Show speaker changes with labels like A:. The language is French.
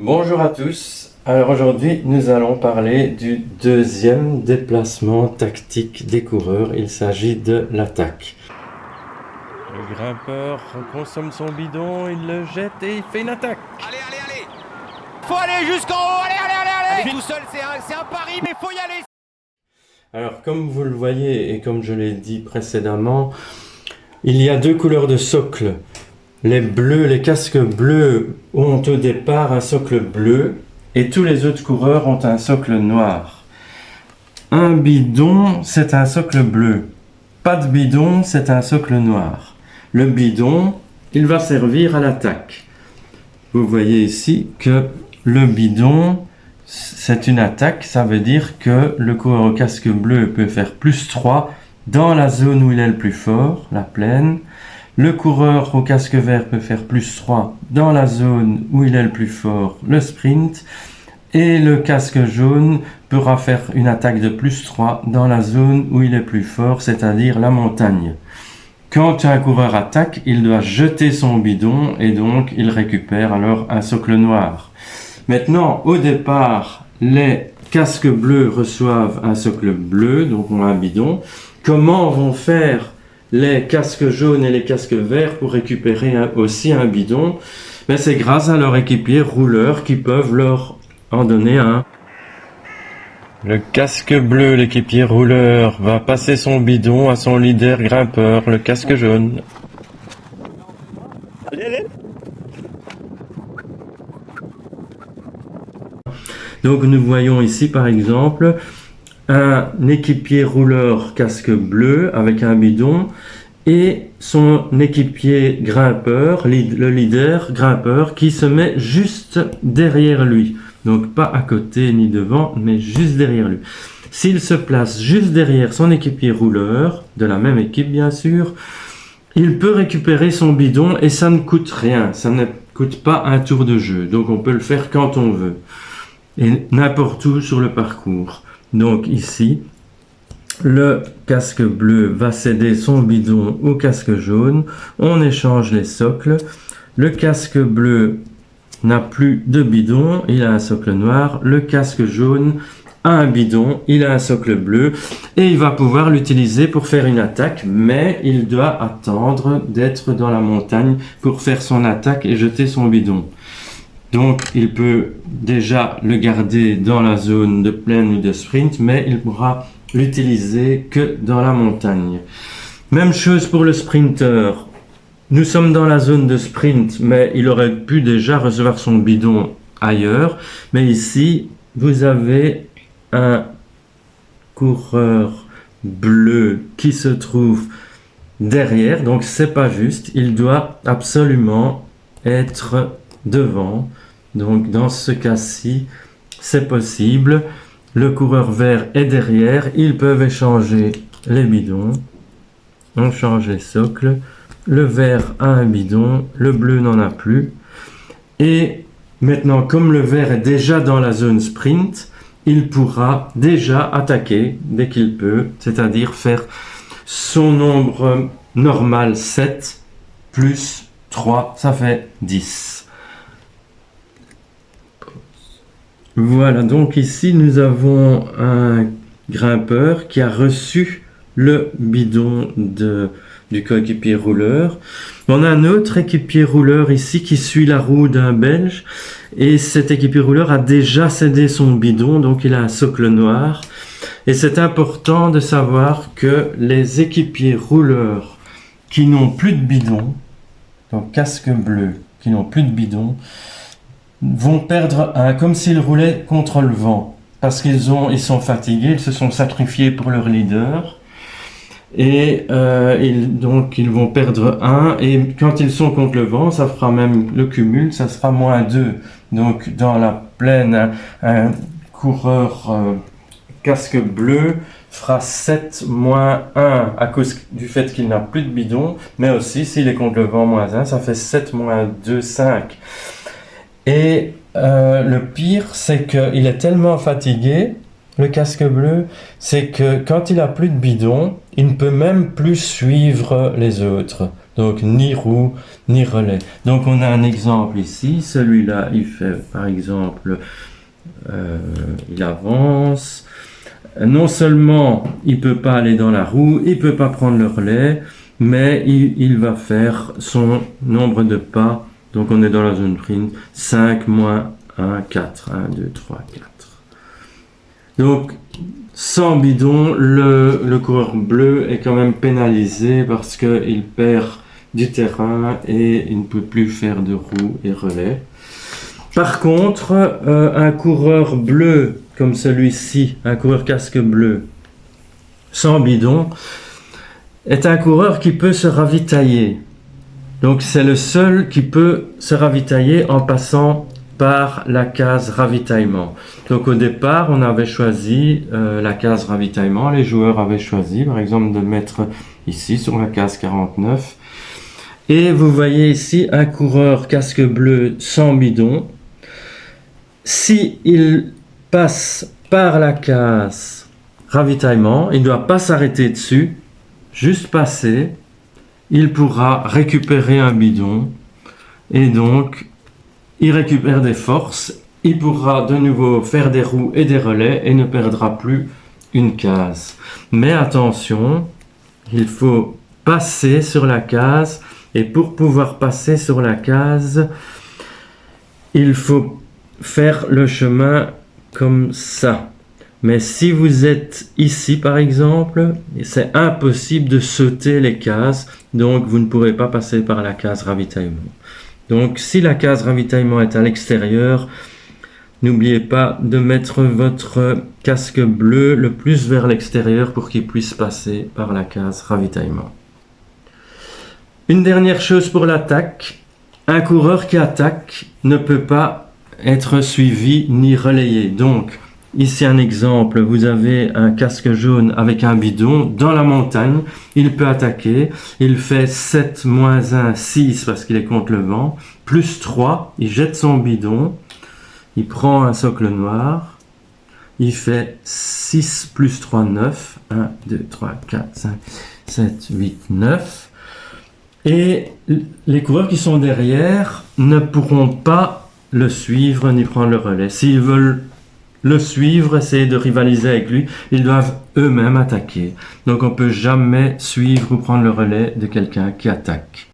A: Bonjour à tous, alors aujourd'hui nous allons parler du deuxième déplacement tactique des coureurs, il s'agit de l'attaque. Le grimpeur consomme son bidon, il le jette et il fait une attaque.
B: Allez faut aller jusqu'en haut, allez tout seul c'est un pari mais faut y aller.
A: Alors comme vous le voyez et comme je l'ai dit précédemment, il y a deux couleurs de socle. Les bleus, les casques bleus ont au départ un socle bleu et tous les autres coureurs ont un socle noir. Un bidon, c'est un socle bleu. Pas de bidon, c'est un socle noir. Le bidon, il va servir à l'attaque. Vous voyez ici que le bidon, c'est une attaque. Ça veut dire que le coureur au casque bleu peut faire +3 dans la zone où il est le plus fort, la plaine. Le coureur au casque vert peut faire +3 dans la zone où il est le plus fort, le sprint. Et le casque jaune pourra faire une attaque de +3 dans la zone où il est plus fort, c'est-à-dire la montagne. Quand un coureur attaque, il doit jeter son bidon et donc il récupère alors un socle noir. Maintenant, au départ, les casques bleus reçoivent un socle bleu, donc ont un bidon. Comment vont faire les casques jaunes et les casques verts pour récupérer aussi un bidon? Ben, c'est grâce à leur équipier rouleur qui peuvent leur en donner un. Le casque bleu, l'équipier rouleur, va passer son bidon à son leader grimpeur, le casque jaune.
B: Allez.
A: Donc nous voyons ici par exemple un équipier rouleur casque bleu avec un bidon et son équipier grimpeur, le leader grimpeur qui se met juste derrière lui. Donc pas à côté ni devant, mais juste derrière lui. S'il se place juste derrière son équipier rouleur, de la même équipe bien sûr, il peut récupérer son bidon et ça ne coûte rien, ça ne coûte pas un tour de jeu. Donc on peut le faire quand on veut et n'importe où sur le parcours. Donc ici, le casque bleu va céder son bidon au casque jaune, on échange les socles, le casque bleu n'a plus de bidon, il a un socle noir, le casque jaune a un bidon, il a un socle bleu et il va pouvoir l'utiliser pour faire une attaque, mais il doit attendre d'être dans la montagne pour faire son attaque et jeter son bidon. Donc il peut déjà le garder dans la zone de plaine ou de sprint, mais il pourra l'utiliser que dans la montagne. Même chose pour le sprinter. Nous sommes dans la zone de sprint, mais il aurait pu déjà recevoir son bidon ailleurs. Mais ici, vous avez un coureur bleu qui se trouve derrière, donc c'est pas juste. Il doit absolument être devant. Donc dans ce cas-ci, c'est possible. Le coureur vert est derrière. Ils peuvent échanger les bidons. On change les socles. Le vert a un bidon, le bleu n'en a plus. Et maintenant, comme le vert est déjà dans la zone sprint, il pourra déjà attaquer dès qu'il peut, c'est-à-dire faire son nombre normal 7 plus 3, ça fait 10. Voilà, donc ici nous avons un grimpeur qui a reçu le bidon du coéquipier rouleur. On a un autre équipier rouleur ici qui suit la roue d'un Belge et cet équipier rouleur a déjà cédé son bidon, donc il a un socle noir. Et c'est important de savoir que les équipiers rouleurs qui n'ont plus de bidon, donc casque bleu, qui n'ont plus de bidon, vont perdre comme s'ils roulaient contre le vent parce ils sont fatigués, ils se sont sacrifiés pour leur leader. Et donc ils vont perdre 1 et quand ils sont contre le vent, ça fera même le cumul, ça sera -2. Donc dans la plaine, un coureur casque bleu fera 7 -1 à cause du fait qu'il n'a plus de bidon, mais aussi s'il est contre le vent -1, ça fait 7 -2, 5. Et le pire, c'est qu'il est tellement fatigué, le casque bleu, c'est que quand il a plus de bidon, il ne peut même plus suivre les autres. Donc ni roue, ni relais. Donc on a un exemple ici. Celui-là, il fait par exemple, il avance. Non seulement il peut pas aller dans la roue, il peut pas prendre le relais, mais il va faire son nombre de pas. Donc on est dans la zone sprint. 5 moins 1, 4. 1, 2, 3, 4. Donc sans bidon, le coureur bleu est quand même pénalisé parce qu'il perd du terrain et il ne peut plus faire de roue et relais. Par contre, un coureur bleu comme celui-ci, un coureur casque bleu sans bidon, est un coureur qui peut se ravitailler. Donc c'est le seul qui peut se ravitailler en passant par la case ravitaillement. Donc au départ, on avait choisi la case ravitaillement. Les joueurs avaient choisi, par exemple, de mettre ici sur la case 49. Et vous voyez ici un coureur casque bleu sans bidon. Si il passe par la case ravitaillement, il ne doit pas s'arrêter dessus, juste passer. Il pourra récupérer un bidon et donc il récupère des forces, il pourra de nouveau faire des roues et des relais et ne perdra plus une case. Mais attention, il faut passer sur la case et pour pouvoir passer sur la case, il faut faire le chemin comme ça. Mais si vous êtes ici par exemple, c'est impossible de sauter les cases, donc vous ne pourrez pas passer par la case ravitaillement. Donc si la case ravitaillement est à l'extérieur, n'oubliez pas de mettre votre casque bleu le plus vers l'extérieur pour qu'il puisse passer par la case ravitaillement. Une dernière chose pour l'attaque, un coureur qui attaque ne peut pas être suivi ni relayé. Donc ici un exemple, vous avez un casque jaune avec un bidon dans la montagne, il peut attaquer, il fait 7 moins 1, 6 parce qu'il est contre le vent, plus 3, il jette son bidon, il prend un socle noir, il fait 6 plus 3, 9, 1, 2, 3, 4, 5, 7, 8, 9, et les coureurs qui sont derrière ne pourront pas le suivre ni prendre le relais. S'ils veulent le suivre, essayer de rivaliser avec lui, ils doivent eux-mêmes attaquer. Donc on ne peut jamais suivre ou prendre le relais de quelqu'un qui attaque.